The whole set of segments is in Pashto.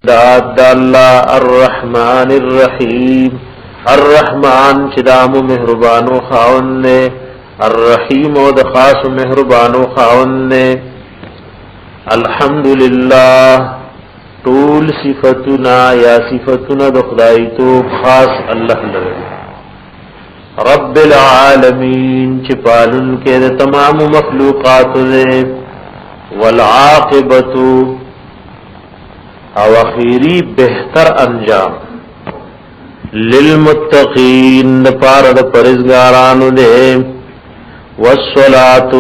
داد اللہ الرحمن الرحیم الرحمن چدام مہربانو خاون نے الرحیم و دخاص مہربانو خاون نے الحمدللہ طول صفتنا یا صفتنا دخدائی تو خاص اللہ لگے رب العالمین چپالن کے تمام مخلوقات دے والعاقبتو او اخیری بہتر انجام للمتقین پارد پرزگارانو دے والصلاة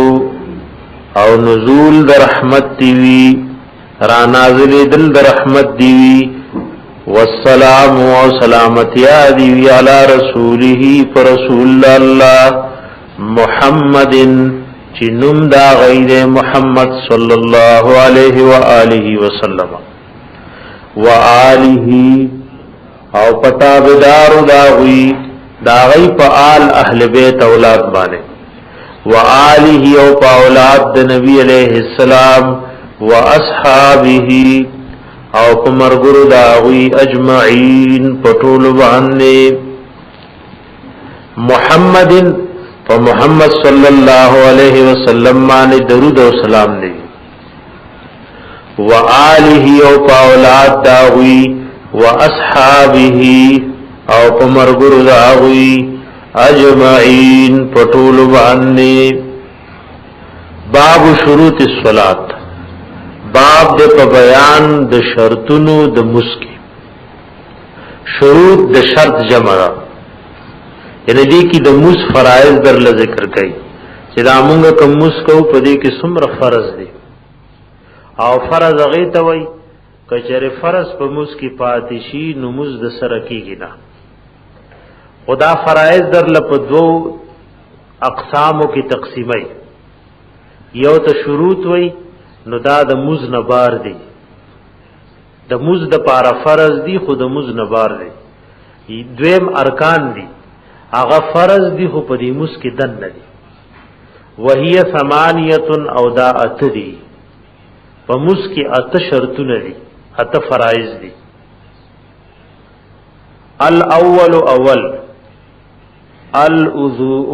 او نزول در رحمت دیوی رانازل دل در رحمت دیوی والسلام و سلامتیا دیوی علی رسوله پر رسول اللہ محمد چنم دا غیر محمد صلی اللہ علیہ وآلہ وسلم وآلہ او پتا بدار داغی داغی پا آل اہل بیت اولاد بانے وآلہ او پا اولاد نبی علیہ السلام واصحابہ او پا مرگر داغی اجمعین پٹول بانے محمد پا محمد صلی اللہ علیہ وسلم مانے درود و سلام دے وآلہ او پا اولاد داغوی واصحابہ او پا مرگر داغوی اجمعین پٹول بانے باب شروط الصلاة باب دے پا بیان د شرطنو د مسکی شروط د شرط جمع یعنی دی کی د مس فرائض در لذکر کئی چی دا مونگا کم مسکو پا دی کی سمر فرض دی او فرض غیتا وی کچر فرض پا مز کی پاتشی نموز د سرکی گینا خدا فرائض در لپدو اقسامو کی تقسیمی یو تا شروط وی نو دا د مز نبار دی د مز د پارا فرض دی خود مز نبار دی دویم ارکان دی اغا فرض دی خو پا دی مز کی دن دی وہی ثمانیتن او دا ات دی پمس کی ات شرطن دی ات فرائض دی الاول اول الوضوء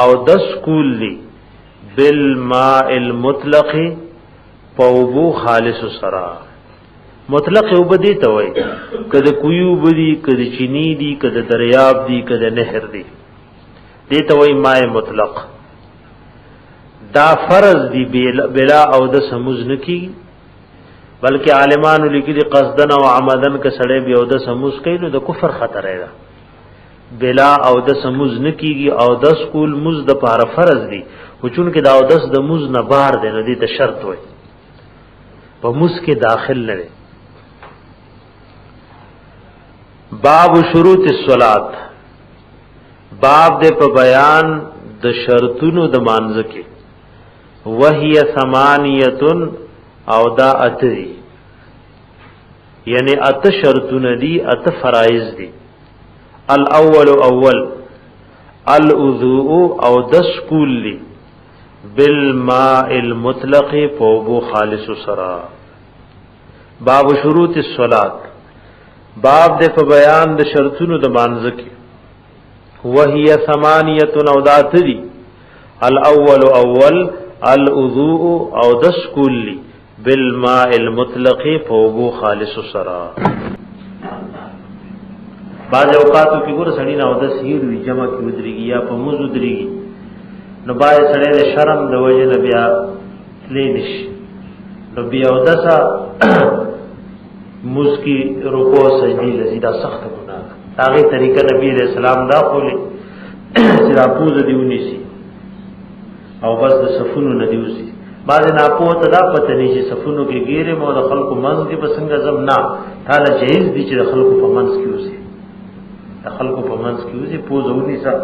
او دس کول دی بالماء المطلق پوبو خالص سرا مطلق او بدی توي کده کویو بدی کده چینی دی کده دریاب دی کده نهر دی دی توي ماء مطلق دا فرض دی بلا او د سموز نکی بلکہ عالمان لکی دی قصدن و عمدن کا سڑے بی او د سموز کئی نو د کفر خطر ہے دا بلا او د سموز نکی گی او د سکول مز د پار فرض دی وچون کہ دا او دس د مز نبار دے نو دی تا شرط ہوئی پا مز کے داخل نرے باب شروط الصلاة باب دے پا بیان د شرطونو د مانزکی وہی ثمانیتن او دا ات دی یعنی ات شرطن دی ات فرائض دی الاول اول الوضوء او دس کول دی بالماء المطلق پوبو خالص سرا باب شروط الصلاة باب دے پا بیان د شرطن د مانزکی وہی ثمانیتن او دا ات دی الاول اول الوضوء او دس کلی بالماء المطلق فوبو خالص سرا بعض اوقاتو کی ګور سړی نه او دس هیروي جمع کی ودرېږي یا په موز ودرېږي نو باید سړی د شرم د وجه نه بیا لینش نو بیا او دسا موز کی رکوع سجدی لزیدا سخت ګناه هغه طریقه نبی رسول الله دا خولي چې را پوز دیونی سي او بس د صفونو ندیوسی بعد نه پوهه دا پته نه چې صفونو کې ګیره مو د خلکو منځ کې بسنګ زم نه تعالی جهیز دي چې د خلکو په منځ کې اوسي د خلکو په منځ کې اوسي پوزونی سره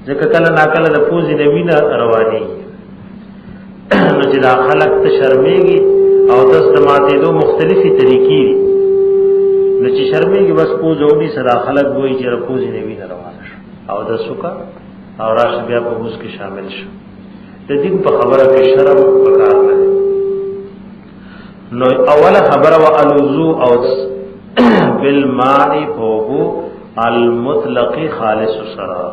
ځکه کله ناکله د پوزې نه وینه رواني نو چې دا خلک ته شرمېږي او د ماته دو مختلفي طریقې دي نو چې شرمېږي بس پوزونی سره خلک وایي چې پوزې نه وینه روانه او د سوکا او راشه بیا په موږ کې شامل شو د دین په خبره کې شرم پکار نه نو اول خبر و الوضو او بالماء فوبو المطلق خالص سرا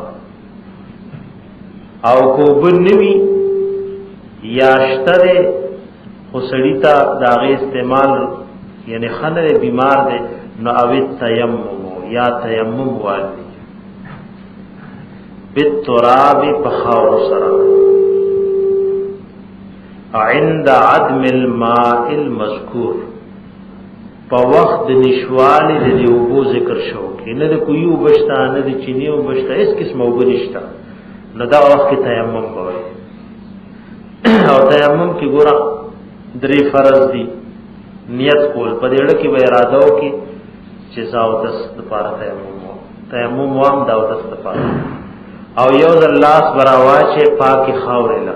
او کو بنوی یاشتر خسڑیتا داغی استعمال یعنی خنر بیمار دے نو اوید تیمم یا تیمم والی بالتراب پخاور سرا عند عدم الماء المذکور په وخت نشوالی د دیوبو ذکر شو کې نه د کویو بشتا نه د چینیو بشتا اس قسم وبنشتا نو دا وخت کې تیمم کوي او تیمم کې ګورا درې فرض دي نیت کول په دې اړه کې به اراده وکي چې زاو دس د پاره تیمم وام دا د پاره او یو د الله سبحانه واچه پاکي خاورلا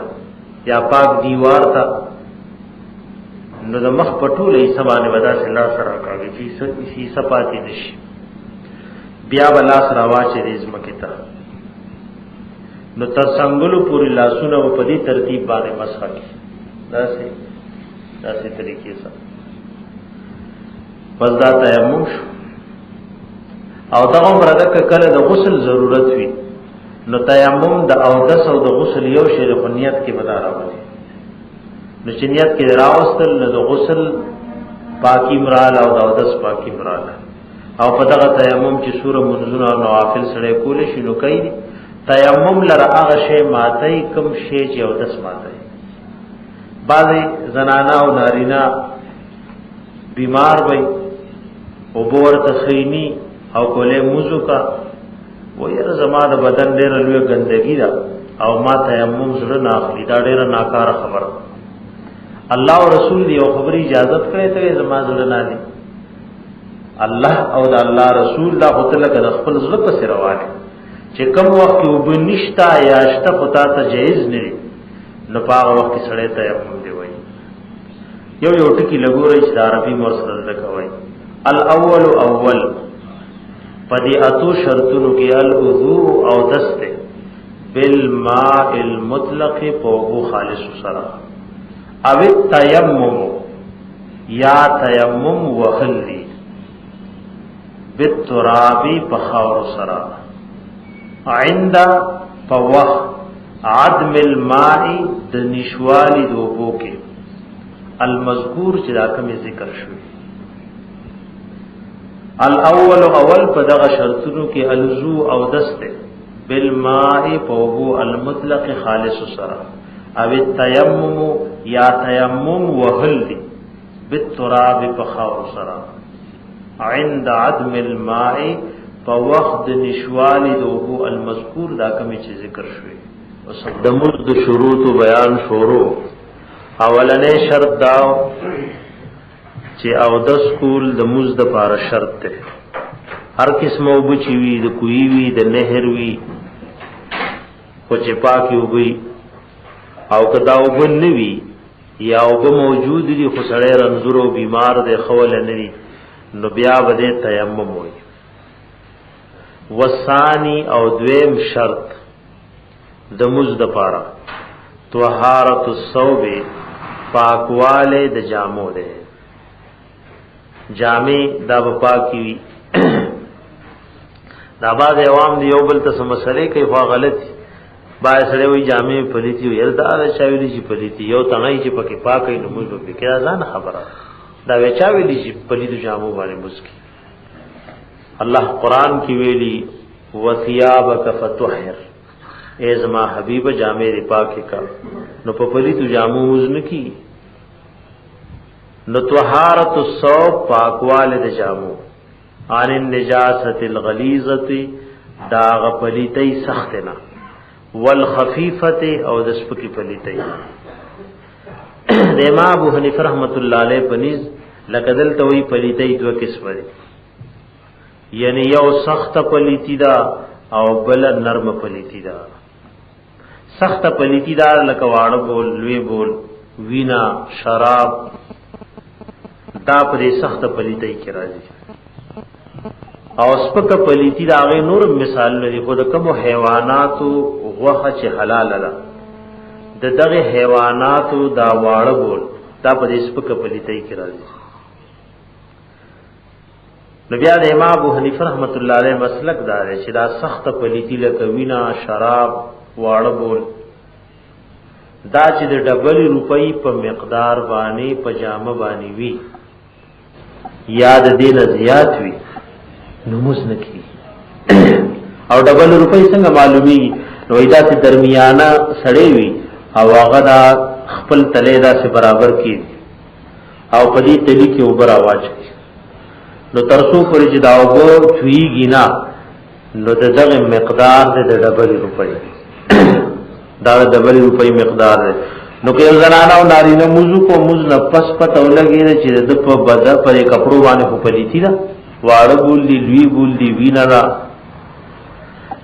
یا پاک دیوار تا نو د مخ پټولې سبانه ودا الله سره کوي چې سی سپاتې نشي بیا بلا سره واچه رزمکه تا نو تر څنګهلو پوری لاسونه په دې ترتیب باندې مسح کی داسې طریقې سره پس دا تیمم شو او دغه برده کله د غسل ضرورت وي نو تیمم د اودس او د غسل یو شی د نیت کې بداره وي نو چې نیت کې راوستل نو د غسل پاکي مرال او د اودس پاکي مرال او په دغه تیمم چې سوره منځونه او نوافل سره کول شي نو کوي تیمم لره هغه شی ماتای کم شی چې اودس ماتای بعضی زنانا او نارینا بیمار وي او بور تخینی او کوله موضوع کا و یره زما د بدن ډېر لوی ګندګی دا او ما تیمم سره نه اخلي دا ډېر ناکاره خبره الله او رسول دی او خبري اجازه کړي ته زما زړه نه دي الله او د الله رسول دا خپل کله خپل زړه په سر روانه چې کوم وخت وبنشتا یا شته پتا ته جایز نه دي نو په وخت کې سړی تیمم دی وای یو ټکی لګوري چې عربي مرسل کوي الاول اول پدی اتو شرطونو کې الوضو او دسته بالماء المطلق پوغو خالص سرا او التیمم یا تیمم وخلی بالتراب پخاور سرا عند پوخ عدم الماء د نشوالی دوبو کې المذکور چې دا کوم ذکر شوی الاول اول په دغه شرطونو کې الوضو او دسته بالماء پوغو المطلق خالص سرا او التیمم یا تیمم وهل بالتراب پخاور سرا عند عدم الماء فوقت نشوال دوبو المذکور دا کمی چې ذکر شوی د مرد شروط بیان شروع اولنې شرط داو چې او د سکول د مز د پاره شرط ده هر قسم او بچی وی د کوی وی د نهر وی خو چې پاکي وي او کدا وبنوي یا وب موجود دي خو سړی رنځور او بیمار دی خول نه دي نو بیا بده تیمم وي وثانی او دویم شرط د مز د پاره طهارت الثوب پاکواله د جامو ده جامع دا پاکی وی دا باز عوام دی یو بل ته مسلې کوي خو غلط با سره وی جامع پلیتی وي دا چاویلی چې پلیتی یو تنای چې پکې پاکي نو موږ به کړه ځان خبره دا وچاویلی چې پلیتو جامو باندې مسکی الله قران کې ویلی وثيابك فطهر اے زما حبیب جامع ری پاکي کا نو په پلیتو جامو مزن کی نو طهارت الثوب پاکواله د جامو ان النجاست الغلیظه دا غپلیتای سختنا والخفیفه او د سپکی پلیتای د امام ابو حنیفه رحمت الله علیه پنیز لکدل توي پلیتای دو قسمه یعنی یو سخت پلیتی دا او بل نرم پلیتی دا سخت پلیتی دا لکه واړه بول لوی بول وینا شراب دا پرې سخت پلیتای کی راځي او سپک پلیتی دا غي نور مثال لري خود کوم حیواناتو غوخه چې حلال ده د دغه حیواناتو دا واړه بول دا په دې سپکه پلیتۍ کې راځي. نو بیا د امام ابو حنیفه رحمت الله علیه مسلک دا دی چې دا سخت پلیتی لکه وینا، شراب، واړه بول، دا چې د ډبل روپۍ په مقدار باندې پجامه باندې وی یا د دې نه زیات وی نو مسن کی او ډبل روپۍ څنګه معلومی؟ نو ایدا چې درمیانه سړې وی او هغه دا خپل تله دا سره برابر کی او په دې تلی کې اوپر आवाज نو ترسو پر چې دا وګو چويږي نه نو دغه مقدار د ډبل روپۍ دا د ډبل روپۍ مقدار دی. نو که زنانه او نارینه موضوع کو موز نه پس پته ولګي چې د په بده پر کپړو باندې په پلیتی دا واړه بول دی لوی بول دی وینا را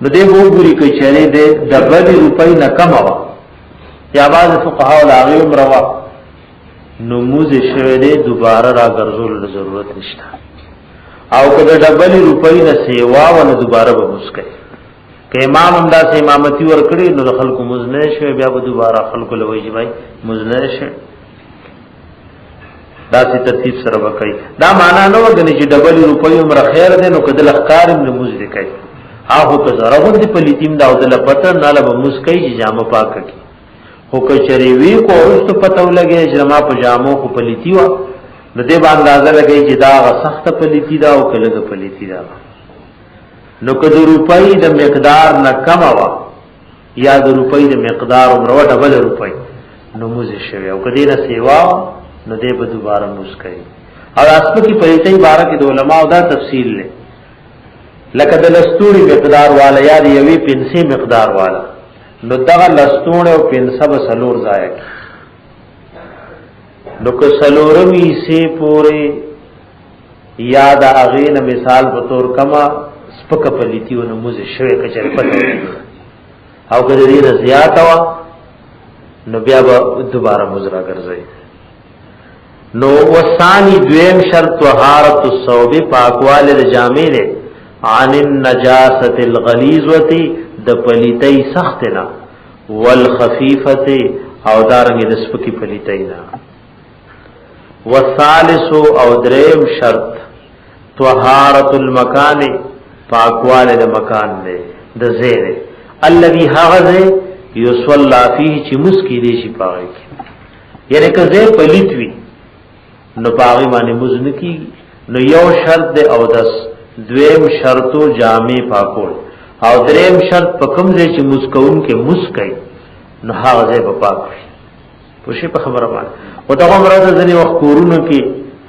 نو دې وګوري کې چې د ډبل روپۍ نه کم وا یا باز فقها او هغه مروا نو موز شوه دې دوباره را ګرځول ضرورت نشته او کله ډبل روپۍ نه سیوا ونه دوباره به مسکه که امام هم دا سه امامتی ور کړی نو خلکو مزنه شوه بیا به دوباره خلکو لوي چې بھائی مزنه شه دا سي ترتیب سره وکړي. دا معنا نه وګني چې ډبل روپۍ عمر خیر ده نو کله لخر هم مزد کوي هغه که زره غوندي په لیتیم دا ودل پته نه له مسکې چې جامه پاک کی خو که چری وی کو اوست پته ولګي چې ما په جامو خو په لیتی و نو دې باندې اندازه لګي چې دا سخت په لیتی دا او کله په لیتی دا نو که د روپۍ د مقدار نه کم وا یا د روپۍ د مقدار عمر ډبل روپۍ نو موزه شوی او کدی نه سیوا نو دې به دوباره مسکې او اسمه کی پریتۍ بارے کې د علماء دا تفصیل لې لکه د لستوري مقدار والا یا د یوې پنسي مقدار والا نو دغه لستون او پنسه به سلور ځای نو که سلورمی سي پورې یا د اغین مثال په تور کما سپک پلیتیو نموز شوی کچر پته او که دې زیات وا نو بیا به دوباره مزرا ګرځي. نو وثانی دویم شرط طهارت الثوب پاکواله د جامې له عن النجاسه الغلیظه د پلیتۍ سختنا والخفیفه او دارنګ د سپکی پلیتۍ نه. والثالث او دریم شرط طهارت المکان پاکواله د مکان دی د زیره الذي حغزه یصلی فيه چې مسکی دی شي پاوي یعنی که زه پلیت وی نو پاوي باندې مزن کی نو یو شرط دی او دس دویم شرطو جامع پاکول او دریم شرط پکم دی چې مسکون کې مسکای نو حغزه په پاک وي پوښي په خبره باندې او دا عمره ځنی وخت کورونو کې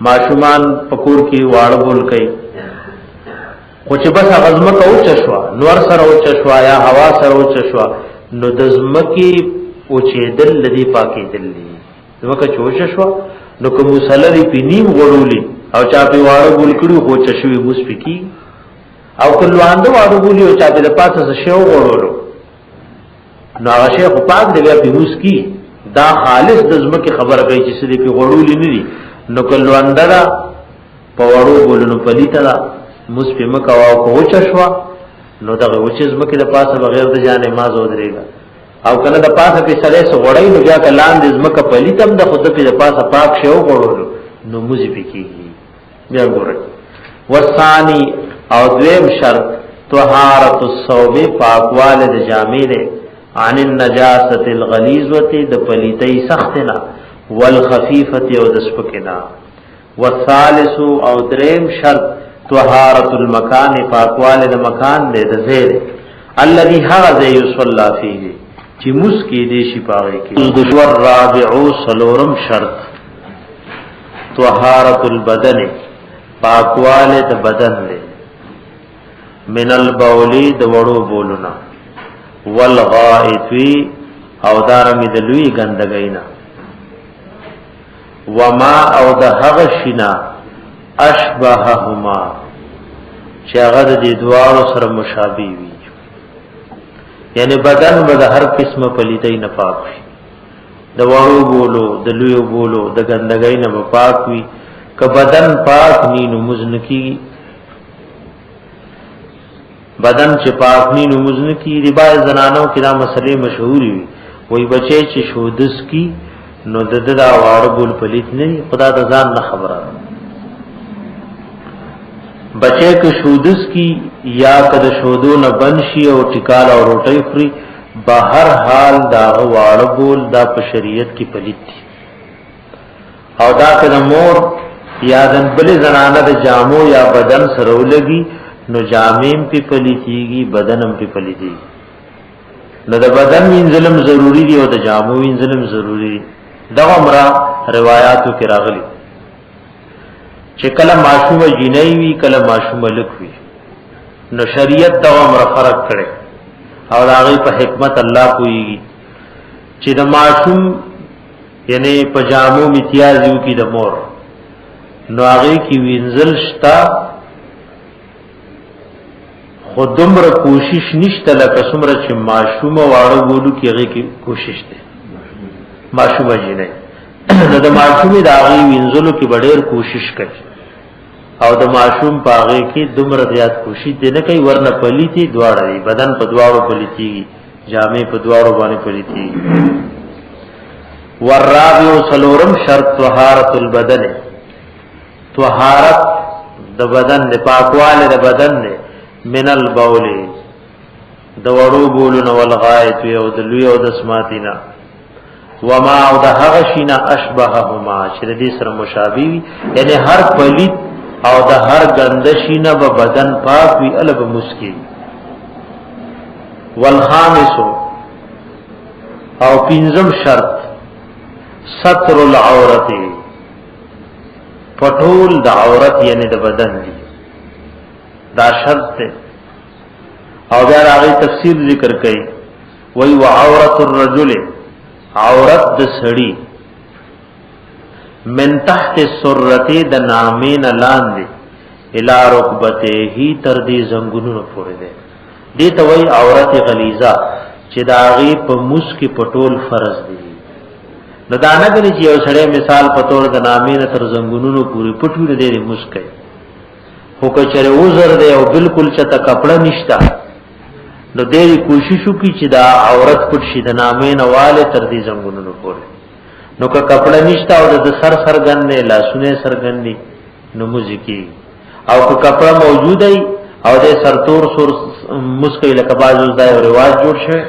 ماشومان پکور کې واړه بول کوي خو چې بس غزمه کو چشوا نور سره او چشوا یا هوا سره او چشوا نو د زمکی او چې دل لدی پاکي دلی زمکه چوش شوا نو کوم مسلری پینیم غړولې او چا په واړه بول کړو خو چشوي موس پکی او کله اندو واړه بولی او چا په پاسه شو غړولو نو هغه شی خو پاک دی بیا په موس کی دا خالص د زمکه خبره کوي چې سړي په غړولې نه دي نو کله اندرا په وړو بولنو پلیتا موس په مکه واو کو چشوا نو دغه وچز مکه د پاسه بغیر د جانې ما زو درېګا او کنه د پاسه په سړې سو وړای نو بیا کلان د زمکه پلیتم د خود په پاسه پاک شو غړولو نو موزي پکېږي بیا ګورئ. وثانی او دویم شرط طهارت الثوب پاکواله د جامې له عن النجاسه الغلیظه د پلیتۍ سختنا والخفیفه او د سپکنا. والثالث او دریم شرط طهارت المکان پاکواله د مکان له د زیر الذي حغز يصلى فيه چې مسکی دې شي پاږي کې. دشور رابع سلورم شرط طهارت البدن پاکواله د بدن له من البول د وړو بولنا والغائط او دارنګ د لوی ګندګینا وما او د هغه شینا اشبههما چې هغه د دوارو سره مشابه وي یعنی بدن به د هر قسمه پلیتۍ نه پاک وي د وړو بولو د لوی بولو د ګندګۍ نه پاک وي که بدن پاک ني نو مزن کی بدن چې پاک ني نو مزن کی ربای زنانو کې دا مسلې مشهوري وي وای بچي چې شودس کی نو ددا واړه بول پلیت نه خدا ته ځان نه خبره بچے که شودس کی یا کده شودو نه بنشي او ټیکال او روټي خوري بهر حال دا واړه بول دا په شریعت کې پلیت دي او دا کده مور یا دن بل زنانه د جامو یا بدن سره ولګي نو جامیم په پلیتيږي بدنم په پلیتيږي نو د بدن وینځلم ضروری دی او د جامو وینځلم ضروری دی دا عمره روایتو کې راغلي چې کله معصوم جنۍ وی کله معصوم لک وی نو شریعت دا عمره فرق کړي او هغه په حکمت الله کوي چې د معصوم یعنی پجامو امتیازو کې د مور نو هغه کې وینځل شتا خودمر کوشش نشته لکه څومره چې معصوم واړو بولو کې هغه کې کوشش ده معصوم جنۍ نو د معصوم د هغه وینځلو کې ډېر کوشش کوي او د معصوم پاغه کې دومره زیات کوشش دي نه کوي ورنه پلیتی دواړه بدن په دواړو پلیتی جامې په دواړو باندې پلیتی والرابع سلورم شرط طهارت البدن طهارت د بدن د پاکواله د بدن نه من البول د وړو بولن والغایت او د لوی او د سماتینا وما او د هغه شینا اشبههما چې د دې سره مشابه یعنی هر پلیت او د هر گندشینا به بدن پاک وی الګ مسکی والخامس او پنځم شرط ستر العورت پټول د عورت یعنی د بدن دی دا شرط ده او بیا هغه تفصیل ذکر کړي وای وعورت الرجل عورت د سړی من تحت السرته د نامین لاندې الی رکبته هی تر دې زنګونو پورې ده دې ته وای عورت غلیظه چې دا غي په مسکی پټول فرض دي نو دا نه غلي چې یو سړی مثال په تور د نامین تر زنګونو پورې پټول دې مسکی خو کچره وزر دی او بالکل چته کپڑا نشتا نو دې کوشش وکړي چې دا عورت پټ شي د نامین واله تر دې زنګونو پورې نو که کپڑا نشتا او د سر سرګن نه لاسونه سرګن دي نو موزیکی او که کپڑا موجود ای او د سرتور سر مسکی لکه بازو ځای او رواج جوړ شوی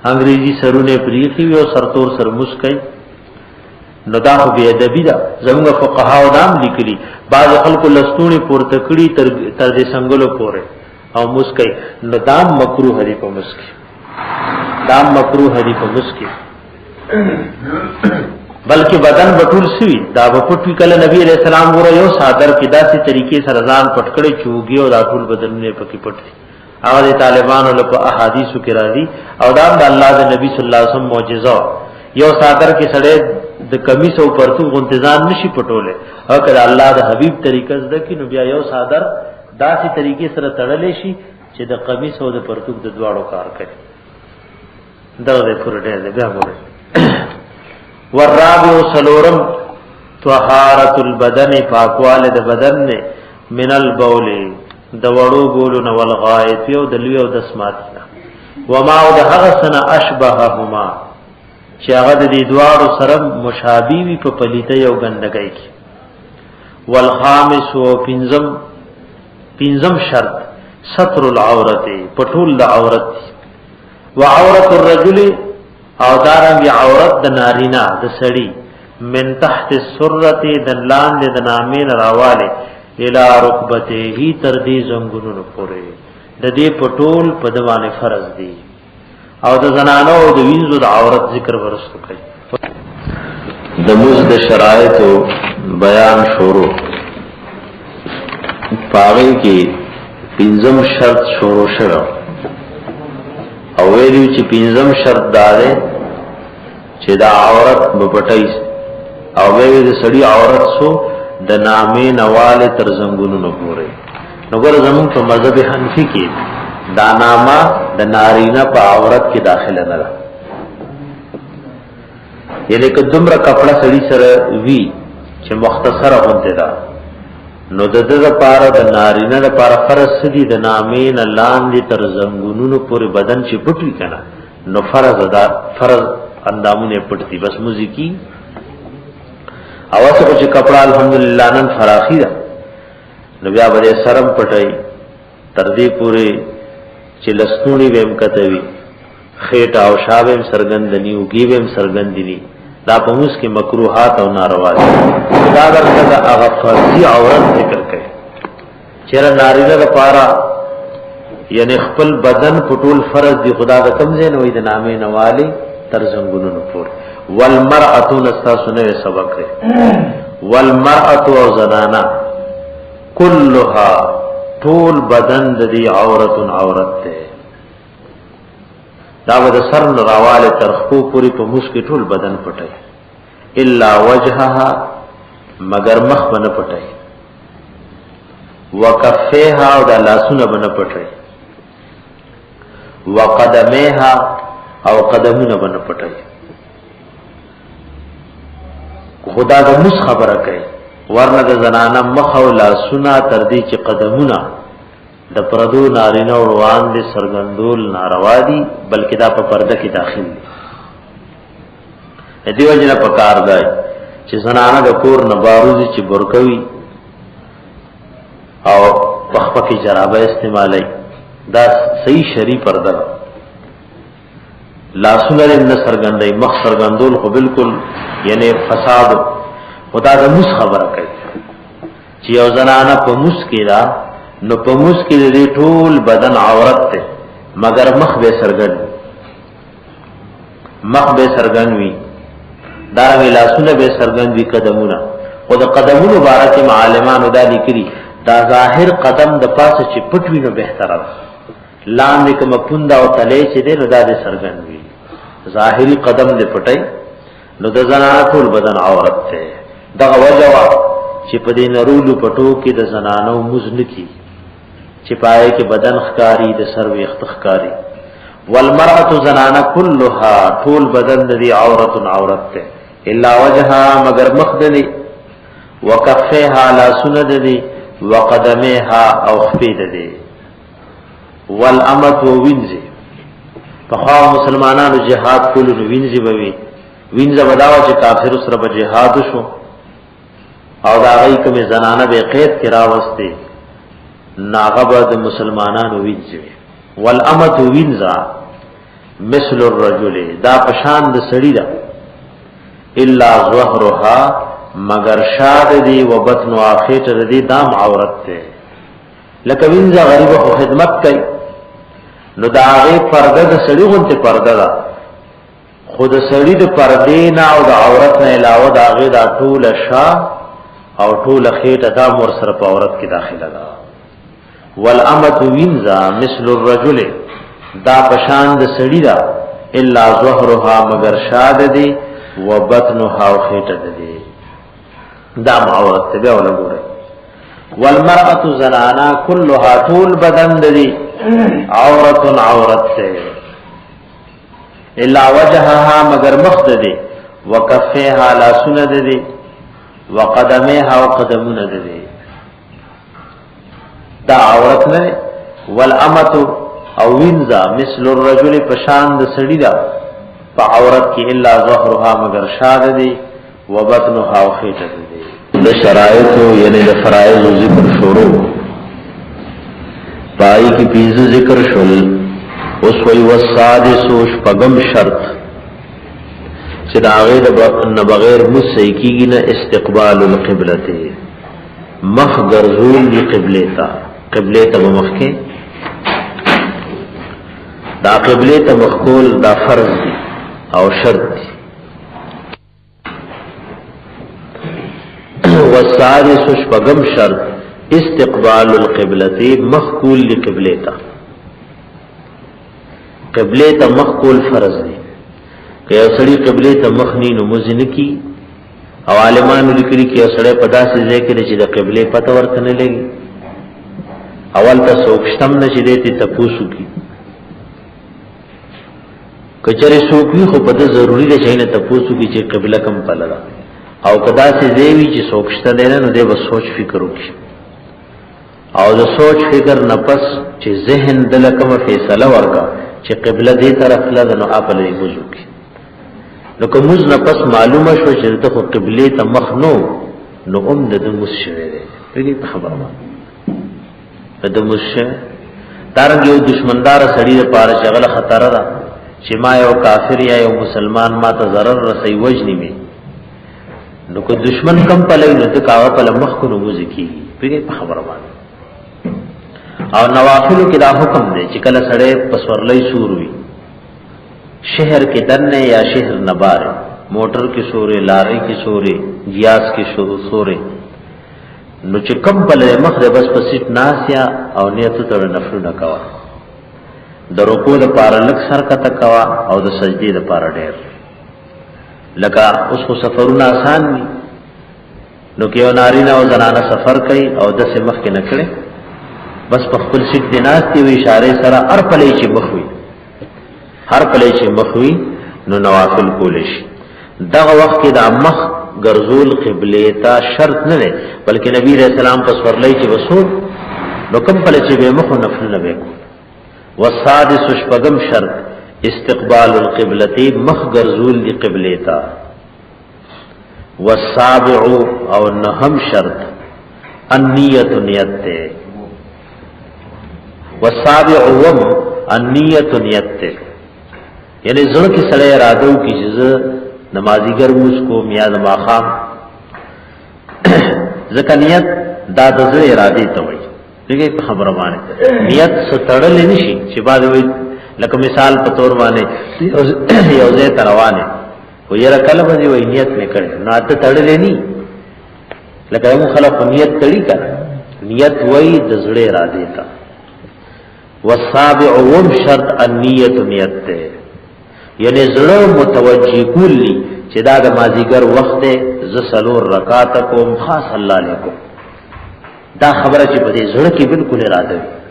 انګریزي سرونه پریخي او سرتور سر مسکی نو دا خو بی ادبی دا زموږ فقها نام لیکلي بعض خلکو لستونی پورته کړي تر دې څنګهلو پورې او مسکی نو دا مکروه دی په مسکی دا مکروه دی په مسکی بلکې بدن بټول سوی دا پټوي کله نبی علیہ السلام غره یو صادر کې داسې طریقې سره ځان پټ کړي چوغي او دا ټول بدنونه پکې پټ دي هغه طالبانو له احادیثو کې راځي او دا د الله د نبی صلی الله علیه وسلم معجزه یو صادر کې سړی د کمیس او پرتو انتظام نشي پټوله او کله الله د حبیب طریقه زده کې نو بیا یو صادر داسې طریقې سره تړلې شي چې د قمیص او د پرتو د دواړو کار کوي دا د پوره دې بیا وره والرابع سلورم طهارت البدن پاکواله د بدن نه من البول د وړو بولن والغائط او د لوی او د سماتنا وما او د هغه سنه اشبههما چې هغه د دې دواړو سره مشابه وي په پلیته او ګندګۍ کې والخامس او پنځم شرط ستر العورت پټول د عورت وعورت الرجل او دارنګ عورت د نارینا د سړی من تحت السرته د لاندې د نامین راواله الی رکبته هی تر دې زنګونو پورې د دې پټول په دوانه فرض دی او د زنانو د وینځو د عورت ذکر ورسره کوي د موږ د شرایط بیان شروع پاوی کې پنځم شرط شروع شوه او ویلو چې پنځم شرط داره چې دا عورت بپټای او ویلو د سړی عورت سو د نامې نواله تر زنګونو نه پورې نو ګور زمون په مذهب حنفي کې دا نامه د نارینه په عورت کې داخله نه ده یعنی که دومره کپڑا سړی سره وی چې مختصره غونډه ده نو د دې لپاره د نارینه لپاره فرض دي د نامین لاندې تر زنګونونو پورې بدن چې پټوي کنه نو فرض اندامونه پټتی بس موزیکی اواز کو چې کپڑا الحمدلله نن فراخی ده نو بیا به سرم پټای تر دې پوره چې لستونی ویم کتوي خېټه او شابم سرګندنی او گیوم سرګندنی دا په موږ کې مکروهات او ناروا دي دا درته هغه فرضي عورت ذکر کوي چیرې نارینه لپاره یعنی خپل بدن پټول فرض دی خدا د کم زین وې د نامې نوالی تر زنګونو پور والمرأه نستاسنه سبق ہے والمرأه او زنانا كلها طول بدن د عورت ته دا د سر راواله ترخو پوری په مسکی ټول بدن پټي الا وجهها مگر مخ بنه پټي وکفیها او د لاسونه بنه پټي وقدمها او قدمونه بنه پټي خدا د مس خبره کوي ورنه د زنانه مخ او لاسونه تر دې چې قدمونه د پردو نارینه او روان دي سرګندول ناروا دي بلکې دا په پرده کې داخل دي دیو جنا پکار دی چې زنانه د کور نه باروزي چې برکوي او پخپکی جرابه استعمالی دا صحیح شری پرده لاسونه نه سرګندای مخ سرګندول خو بالکل یعنی فساد خدا د مس خبره کوي چې یو زنانه په مس کې دا نو په موس کې دې ټول بدن عورت ته مگر مخ به سرګن وي دا لاسونه به سرګن وي قدمونه او د قدمونو بارکه معلمانو دا لیکلي دا ظاهر قدم د پاسه چې پټ وي نو بهتره لاندې کوم پوند او تلې چې دې نو دا دې سرګن وي ظاهري قدم دې پټي نو د زنانه ټول بدن عورت ته دا وجوا چې په دې نرولو پټو کې د زنانو مزن کی چې پای کې بدن خکاری د سر ویخت خکاری والمرأة زنانه كلها طول بدن دې عورت ته الا وجهها مگر مخدلی وکفیها لا سند دې وقدمها او خفید دې والامت وینځي په خوا مسلمانانو جهاد کولو وینځي بوي وینځه بداوا چې کافر سره په جهاد شو او دا غي کوم زنانه به قید کرا واسطه ناغبه د مسلمانانو وینځي والامت وینځا مثل الرجل دا پشان د سړی دا الا ظهرها مگر شاد دی و بطن واخیت دی دام عورت ته لکه وینځه غریب خو خدمت کوي نو دا غي پرده د سړی غونته پرده دا خود سړی د پردې نه او د عورت نه علاوه دا غي دا ټول شا او ټول خیټه دا مر سره په عورت کې داخله ده والامت وینزا مثل الرجل دا پشان د سړی دا الا ظهرها مگر شاد دی و بطنها او خیټه دی دا عورت ته به ولګوره والمرأة زنانا كلها طول بدن دی عورت ته الا وجهها مگر مخد دی وکفیها لا سند دی وقدمها وقدمون دی دا عورت نه والامت او وینزا مثل الرجل پشان د سړی دا په عورت کې الا ظهرها مگر شاد دی وبطنها او خیټه دی د شرایط یعنی د فرایض ذکر شروع پای کی پیز ذکر شول اوس وی والسادس شپغم شرط چې دا غیر بغیر مسیکیږي نه استقبال القبلته مخ ګرځول دی قبله ته مخ کې دا قبله ته مخول دا فرض دی او شرط دی والسادس شپغم شرط استقبال القبلته مخول لقبله ته قبله ته مخول فرض دی که یو سړی قبله ته مخ نه مزن کی او عالمانو لیکلي کې یو سړی په داسې ځای کې چې د قبله پته ورته نه لګي اول ته سوکشتم نه چې دې ته پوسو کی کچره سوکوي خو په د ضروری ده چې نه ته پوسو کی چې قبله کم پللا او کدا سي دیوی چې سوکشته ده نه دې بس سوچ فکر وکړي او د سوچ فکر نه پس چې ذهن دلکه فیصله ورکا چې قبله دې طرف لا نو خپل یې وځو کی نو کومز نه پس معلومه شو چې ته قبله ته مخ نو د موس شوی دی دې په خبره ما د موس دارنګ یو دشمندار سړی لپاره شغله خطر ده چې ما یو کافر یا یو مسلمان ما ته ضرر رسي وجنی می نو کو دشمن کم په لای نو ته کاوه په مخ کو نو ذکی په خبره ما او نوافل کې دا حکم دی چې کله سړی پسورلای سور وي شهر کې دنه یا شهر نبار موټر کې سورې لارې کې سورې گیاس کې سورې نو چې کم بل مخ د بس پسیټ ناسیا او نیت ته نفل نه کوا د رکوع د پاره لک سر کته کوا او د سجدي د پاره ډېر لکه اوس خو سفرونه آسان دي نو کې نارینه او زنانه سفر کوي او د سمخ کې نکړي بس په خپل سیټ دی ناستي وی اشاره سره هر پلې چې مخوي هر پلې چې مخوي نو نوافل کول شي دغه وخت کې د مخ ګرځول قبله ته شرط نه دی بلکې نبی رسول الله پس ورلای چې وسود نو کوم پلې چې به مخ نفل نه وکړو والسادس شپغم شرط استقبال القبلة مخ ګرځول دی قبله ته والسابع او نهم شرط النیت نیت والسابع وم النیت نیت یعنی زړه کې سړی اراده وکړي چې نمازیګر موږ کو میاز ماخام ځکه نیت دا د زړه اراده ته وایي دغه خبره باندې نیت ستړل نشي چې بعد وي لکه مثال په تور باندې یو ځای روانه خو یې کله باندې وایي نیت نه کړي نو ته تړلې ني لکه موږ خلک نیت تړي کړه نیت وایي د زړه اراده ته والسابع وم شرط النیت نیت ته یعنی زړه متوجی کولی چې دا د مازیګر وخت ز سلور رکعات کوم خاص الله علیکم دا خبره چې په دې زړه کې بالکل اراده وي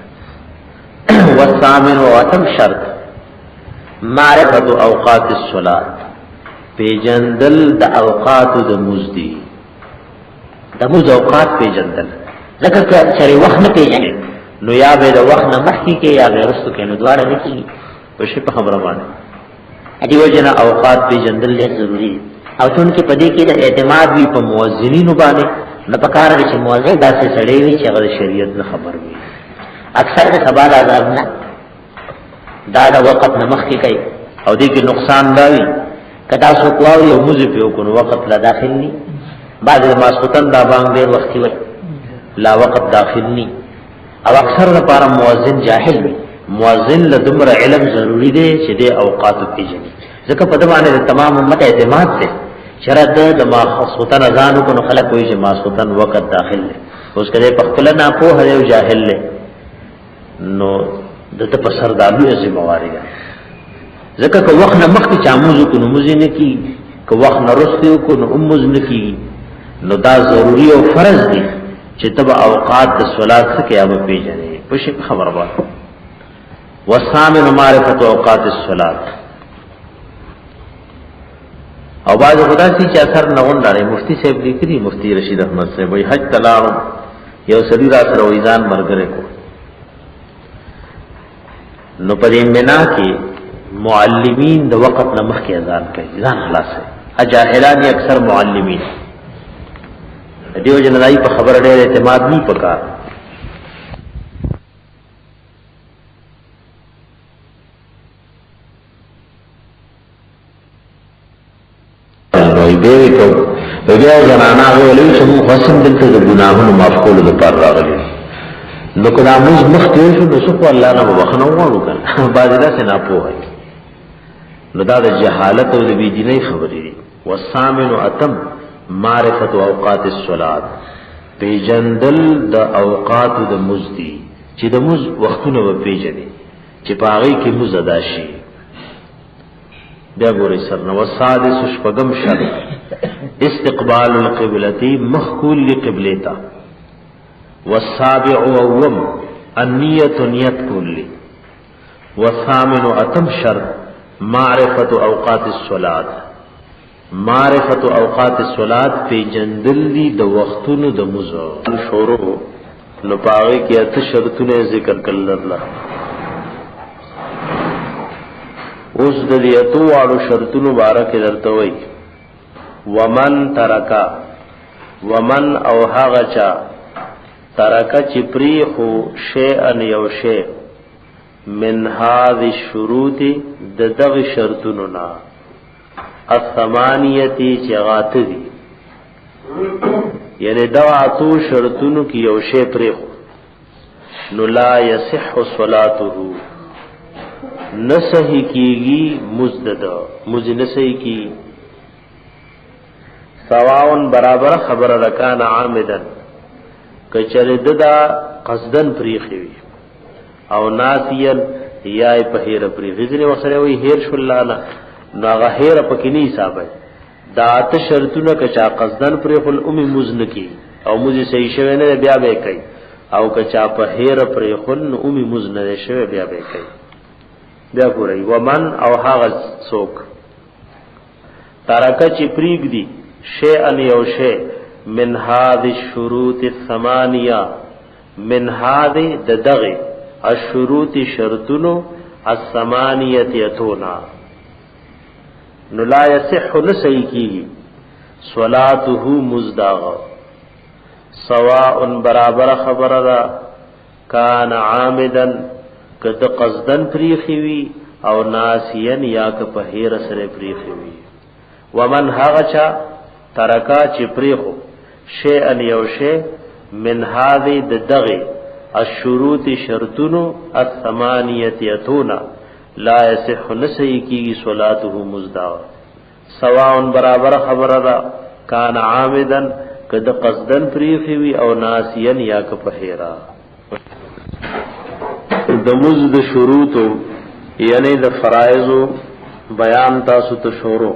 والثامن واتم شرط معرفت اوقات الصلاه پیجندل د اوقات د مزدی د مز اوقات پیجندل لکه چې وخت نه پیژنې نو یا به د وخت نه مخکې کې یا ورستو کې نو دواړه نه کیږي په شی په خبره باندې دیو جنا اوقات په جندل له ضروری او څون کې پدې کې د اعتماد وی په مؤذنینو باندې نه پکار دي چې مؤذن داسې سړی وي چې هغه شریعت نه خبر وي اکثر د سبا د عذاب نه دا د وخت نه مخکې کوي او دې کې نقصان دی کدا سو کوو یو موزه په کو وخت لا داخل ني بعد ما سوتن دا باندې ډېر وخت وي لا وخت داخل ني او اکثر لپاره مؤذن جاهل وي مؤذن له دمر علم ضروری دی چې د اوقات پیژني ځکه په دمانه د تمام امت اعتماد ته شرط د ما خصوصا اذان کو نو خلق کوئی چې ما خصوصا وخت داخل له اوس کله په خپل نه په هر جاهل له نو دته په سر دالو یې ذمہواری ده ځکه که وخت نه مخکې چاموز کو نو مزینه کی که وخت نه رسته کو نو امز نه کی نو دا ضروری او فرض دي چې تبع اوقات د صلات څخه یا په پیژني په شي خبر واه والثامن معرفت اوقات الصلاه او باز خدا سي چې اثر نه ونډاره مفتی صاحب لیکلي مفتی رشید احمد صاحب وي حج تلاړو یو سړي را سره وېزان مرګره کو نو پدې منا کې معلمین د وخت نه مخکې اذان کوي ځان خلاص اجاهلان اکثر معلمین دیو جنای په خبر ډېر اعتماد نه پکار وی کو بیا زنانا غوړي چې موږ قسم دلته د ګناهونو معاف کولو لپاره راغلي نو کله موږ مخکې شو نو څه الله نه وبخنه وغواړو کنه بعد دا څه نه پوهه نو دا د جهالت او د بيدینۍ خبرې دي والثامن اتم معرفت اوقات الصلاه پیجندل د اوقات د مزدي چې د مز وختونه و پیجنې چې پاغي کې مز ادا شي بیا ګورې سر نو السادس شپغم شرط استقبال القبلة مخکول لقبلتا والسابع ووم النیت نیت کلی والثامن اتم شرط معرفت اوقات الصلاة معرفت اوقات الصلاة پی جندل دی د وختونو د مزو شروع نو پاوی کی ات شرطونه ذکر کړل الله اوس د دې اتو واړو شرطونو مبارک درته وای ومن ترکا ومن او هغه چا ترکا چې پری خو شیئا یو شی من هذه الشروط د دغه شرطونو نا الثمانیتی چې غات دي یعنی دا اتو شرطونو کې یو شی پری خو نو لا یصح صلاته نسہی کیگی مزدد مز نسہی کی سواون برابر خبر رکان عامدن کچرد دا قصدن پریخوی او ناسین یای په هیر پریخی ځنه وسره وی هیر شولانا ناغه هیر پکینی حساب دا ات شرطونه کچا قصدن پریخل ام مزن کی او مزه صحیح شوی نه بیا به کوي او کچا په هیر پریخل ام مزن نه شوی بیا به کوي بیا ګورئ ومن او هغه څوک ترکه چې پریګ دی شی ان یو شی من هذه الشروط الثمانیه من هذه دغه الشروط شرطونو الثمانیه یتونا نو لا یصح نسی کی صلاته مزداغ سواء برابر خبر را کان عامدن کد قصدن پریخی وی او ناسین یا که په هیر سره پریخی وی ومن هغچا ترکا چې پریخو شیئا یو شی من هذه دغه الشروط شرطونو الثمانیه یتونا لا یصح نسی کی صلاته مزدا سواء برابر خبر را کان عامدن کد قصدن پریخی وی او ناسین یا که په هیرا د مزد شروطو یعنی د فرایض بیان تاسو ته شروع